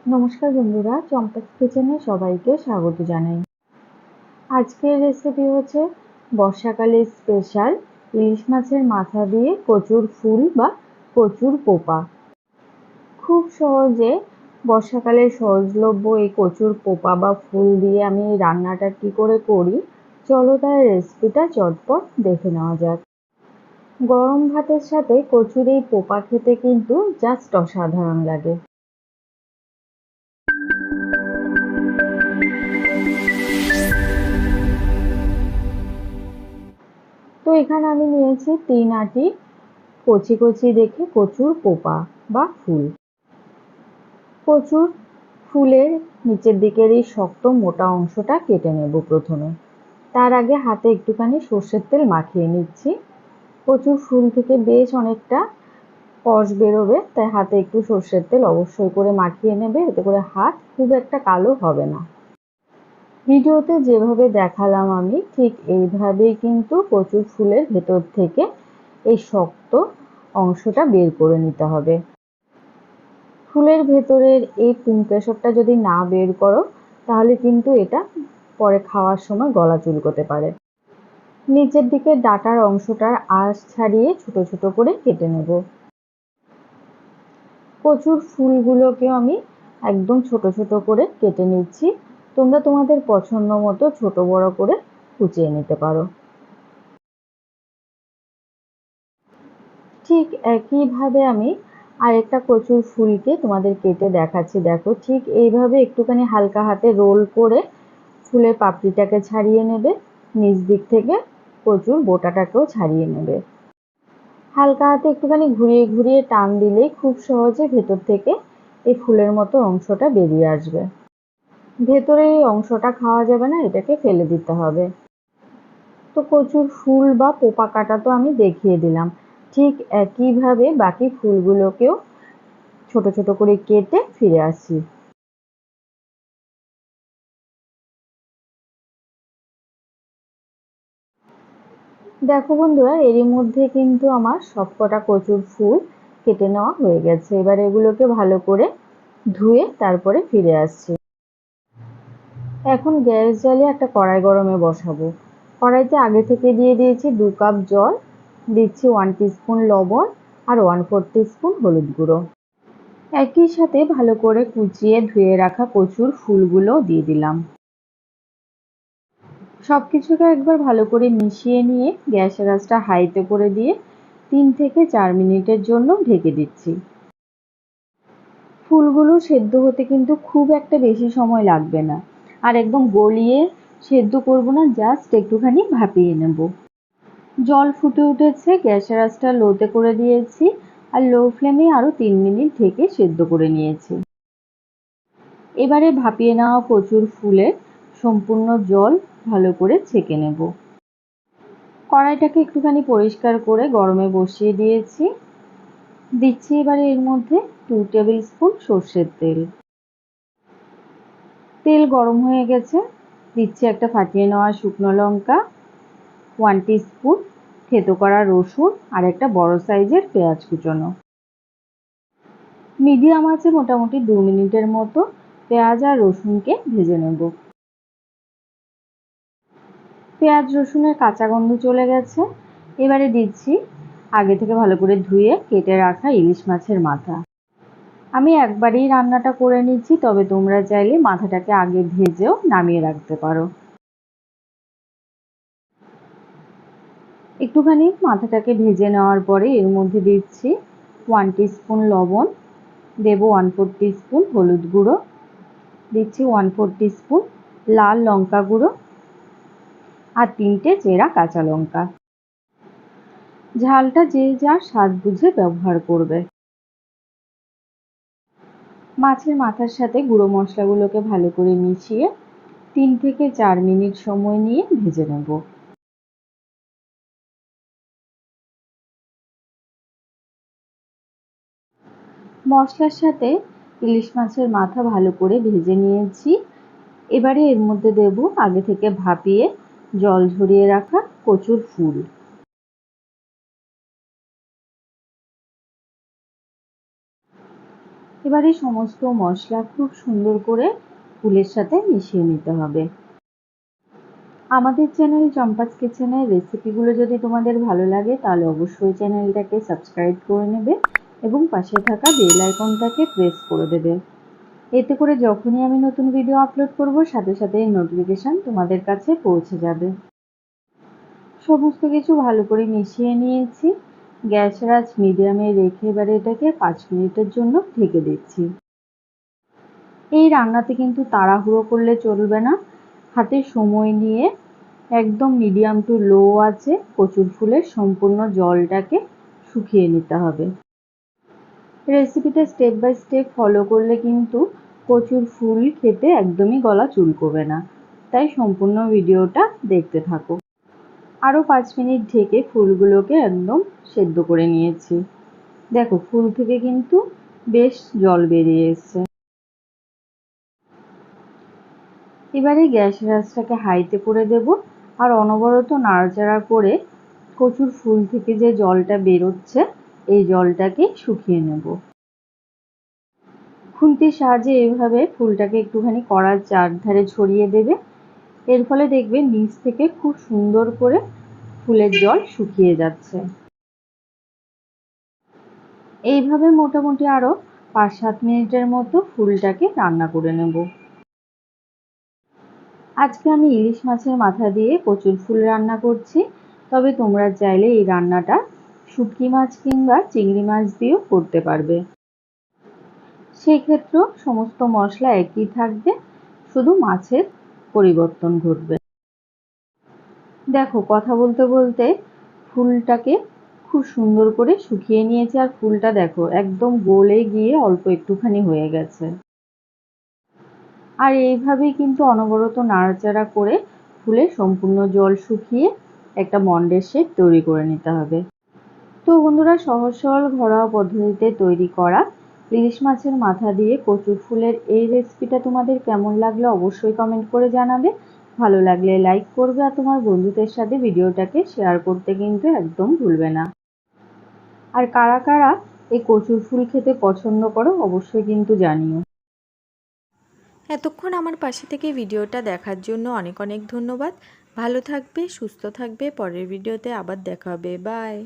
নমস্কার বন্ধুরা, চম্পাস কিচেনে সবাইকে স্বাগত জানাই। আজকের রেসিপি হচ্ছে বর্ষাকালের স্পেশাল ইলিশ মাছের মাথা দিয়ে কচুর ফুল বা কচুর পোপা। খুব সহজে বর্ষাকালের সহজলভ্য এই কচুর পোপা বা ফুল দিয়ে আমি এই রান্নাটা কি করে করি, চলো তার রেসিপিটা চটপট দেখে নেওয়া যাক। গরম ভাতের সাথে কচুর এই পোপা খেতে কিন্তু জাস্ট অসাধারণ লাগে। তো এখানে আমি নিয়েছি 3 আটি কচি কচি দেখে কচুর পোপা বা ফুল। কচুর ফুলের নিচের দিকের এই শক্ত মোটা অংশটা কেটে নেব প্রথমে। তার আগে হাতে একটুখানি সর্ষের তেল মাখিয়ে নিচ্ছি। কচুর ফুল থেকে বেশ অনেকটা কষ বেরোবে, তাই হাতে একটু সর্ষের তেল অবশ্যই করে মাখিয়ে নেবে, এতে করে হাত খুব একটা কালো হবে না। ভিডিওতে যেভাবে দেখালাম আমি ঠিক এইভাবেই কিন্তু কচুর ফুলের ভেতর থেকে এই শক্ত অংশটা বের করে নিতে হবে। ফুলের ভেতরের এই পুংকেশরটা যদি না বের করো তাহলে কিন্তু এটা পরে খাওয়ার সময় গলা চুলকোতে পারে। নিচের দিকে ডাঁটার অংশটার আঁশ ছাড়িয়ে ছোট ছোট করে কেটে নেব। কচুর ফুলগুলোকেও আমি একদম ছোট ছোট করে কেটে নিচ্ছি। তোমরা তোমাদের পছন্দ মতো ছোট বড় করে কুচিয়ে নিতে পারো। ঠিক একইভাবে আমি আরেকটা কচুর ফুলকে তোমাদের কেটে দেখাচ্ছি। দেখো, ঠিক এইভাবে একটুখানি হালকা হাতে রোল করে ফুলের পাপড়িটাকে ছাড়িয়ে নেবে, নিচ দিক থেকে কচুর বোটাটাকেও ছাড়িয়ে নেবে। হালকা হাতে একটুখানি ঘুরিয়ে ঘুরিয়ে টান দিলেই খুব সহজে ভেতর থেকে এই ফুলের মতো অংশটা বেরিয়ে আসবে। ভেতরে এই অংশটা খাওয়া যাবে না, এটাকে ফেলে দিতে হবে। তো কচুর ফুল বা পোপা কাটা তো আমি দেখিয়ে দিলাম, ঠিক একইভাবে বাকি ফুলগুলোকেও ছোট ছোট করে কেটে ফিরে আসছি। দেখো বন্ধুরা, এরই মধ্যে কিন্তু আমার সবকটা কচুর ফুল কেটে নেওয়া হয়ে গেছে। এবার এগুলোকে ভালো করে ধুয়ে তারপরে ফিরে আসছি। এখন গ্যাস জ্বালিয়ে একটা কড়াই গরমে বসাবো। কড়াইতে আগে থেকে দিয়ে দিয়েছি 2 কাপ জল, দিচ্ছি 1 টিস্পুন লবণ আর 1/4 টিস্পুন হলুদ গুঁড়ো। একই সাথে ভালো করে কুচিয়ে ধুয়ে রাখা কচুর ফুলগুলো দিয়ে দিলাম। সবকিছুকে একবার ভালো করে মিশিয়ে নিয়ে গ্যাসের আঁচটা হাইতে করে দিয়ে 3 থেকে 4 মিনিটের জন্য ঢেকে দিচ্ছি। ফুলগুলো সেদ্ধ হতে কিন্তু খুব একটা বেশি সময় লাগবে না, আর একদম গলিয়ে সেদ্ধ করব না, জাস্ট একটুখানি ভাপিয়ে নেব। জল ফুটে উঠেছে, গ্যাসের আঁচটা লোতে করে দিয়েছি আর লো ফ্লেমে আরও 3 মিনিট ঢেকে সেদ্ধ করে নিয়েছি। এবারে ভাপিয়ে নেওয়া কচুর ফুলের সম্পূর্ণ জল ভালো করে ছেঁকে নেব। কড়াইটাকে একটুখানি পরিষ্কার করে গরমে বসিয়ে দিয়েছি। দিচ্ছি এবারে এর মধ্যে 2 টেবিল স্পুন সর্ষের তেল। তেল গরম হয়ে গেছে, দিচ্ছি একটা ফাটিয়ে নেওয়া শুকনো লঙ্কা, 1 টিস্পুন থেতো করা রসুন আর একটা বড় সাইজের পেঁয়াজ কুচোনো। মিডিয়াম আছে মোটামুটি 2 মিনিটের মতো পেঁয়াজ আর রসুনকে ভেজে নেব। পেঁয়াজ রসুনের কাঁচা গন্ধ চলে গেছে। এবারে দিচ্ছি আগে থেকে ভালো করে ধুয়ে কেটে রাখা ইলিশ মাছের মাথা। আমি একবারেই রান্নাটা করে নিচ্ছি, তবে তোমরা চাইলে মাথাটাকে আগে ভেজেও নামিয়ে রাখতে পারো। একটুখানি মাথাটাকে ভেজে নেওয়ার পরে এর মধ্যে দিচ্ছি 1 টিস্পুন লবণ, দেব 1/4 টিস্পুন হলুদ গুঁড়ো, দিচ্ছি 1/4 টিস্পুন লাল লঙ্কা গুঁড়ো আর 3টে চেরা কাঁচা লঙ্কা। ঝালটা যে যার স্বাদ বুঝে ব্যবহার করবে। মাছের মাথার সাথে গুঁড়ো মশলাগুলোকে ভালো করে মিশিয়ে 3 থেকে 4 মিনিট সময় নিয়ে ভেজে নেব। মশলার সাথে ইলিশ মাছের মাথা ভালো করে ভেজে নিয়েছি। এবারে এর মধ্যে দেব আগে থেকে ভাপিয়ে জল ঝরিয়ে রাখা কচুর ফুল। এবার এই সমস্ত মশলা খুব সুন্দর করে ফুলের সাথে মিশিয়ে নিতে হবে। আমাদের চ্যানেল চম্পাস কিচেনের রেসিপিগুলো যদি তোমাদের ভালো লাগে তাহলে অবশ্যই চ্যানেলটাকে সাবস্ক্রাইব করে নেবে এবং পাশে থাকা বেল আইকনটাকে প্রেস করে দেবে। এতে করে যখনই আমি নতুন ভিডিও আপলোড করব সাথে সাথে নোটিফিকেশন তোমাদের কাছে পৌঁছে যাবে। সমস্ত কিছু ভালো করে মিশিয়ে নিয়েছি। গ্যাসের আঁচ মিডিয়ামে রেখে এবারে এটাকে 5 মিনিটের জন্য ঢেকে দিচ্ছি। এই রান্নাতে কিন্তু তাড়াহুড়ো করলে চলবে না, হাতে সময় নিয়ে একদম মিডিয়াম টু লো আছে কচুর ফুলের সম্পূর্ণ জলটাকে শুকিয়ে নিতে হবে। রেসিপিটা স্টেপ বাই স্টেপ ফলো করলে কিন্তু কচুর ফুল খেতে একদমই গলা চুলকোবে না, তাই সম্পূর্ণ ভিডিওটা দেখতে থাকো। আরও 5 মিনিট ঢেকে ফুলগুলোকে একদম সেদ্ধ করে নিয়েছি। দেখো ফুল থেকে কিন্তু বেশ জল বেরিয়ে এসছে। এবারে গ্যাসের আঁচটাকে হাইতে করে দেব আর অনবরত নাড়াচাড়া করে কচুর ফুল থেকে যে জলটা বেরোচ্ছে এই জলটাকে শুকিয়ে নেব। খুন্তির সাহায্যে এইভাবে ফুলটাকে একটুখানি কড়ার চারধারে ছড়িয়ে দেবে। এর ফলে দেখবে নিচ থেকে খুব সুন্দর করে ফুলের জল শুকিয়ে যাচ্ছে। এইভাবে মোটামুটি আরও 5-7 মিনিটের মতো ফুলটাকে রান্না করে নেব। আজকে আমি ইলিশ মাছের মাথা দিয়ে কচুর ফুল রান্না করছি, তবে তোমরা চাইলে এই রান্নাটা শুটকি মাছ কিংবা চিংড়ি মাছ দিয়েও করতে পারবে। সেই ক্ষেত্রেও সমস্ত মশলা একই থাকবে, শুধু মাছের পরিবর্তন ঘটবে। দেখো কথা বলতে বলতে ফুলটাকে খুব সুন্দর করে শুকিয়ে নিয়েছি আর ফুলটা দেখো একদম গলে গিয়ে অল্প একটুখানি হয়ে গেছে। আর এইভাবেই কিন্তু অনবরত নাড়াচাড়া করে ফুলের সম্পূর্ণ জল শুকিয়ে একটা মন্ডের শেপ তৈরি করে নিতে হবে। তো বন্ধুরা, সহজ সরল ঘরোয়া পদ্ধতিতে তৈরি করা ইলিশ মাছের মাথা দিয়ে কচুর ফুলের এই রেসিপিটা তোমাদের কেমন লাগলো অবশ্যই কমেন্ট করে জানাবে। ভালো লাগলে লাইক করবে আর তোমার বন্ধুদের সাথে ভিডিওটাকে শেয়ার করতে কিন্তু একদম ভুলবে না। আর কারা কারা এই কচুর ফুল খেতে পছন্দ করো অবশ্যই কিন্তু জানিও। এতক্ষণ আমার পাশে থেকে ভিডিওটা দেখার জন্য অনেক অনেক ধন্যবাদ। ভালো থাকবে, সুস্থ থাকবে। পরের ভিডিওতে আবার দেখা হবে। বাই।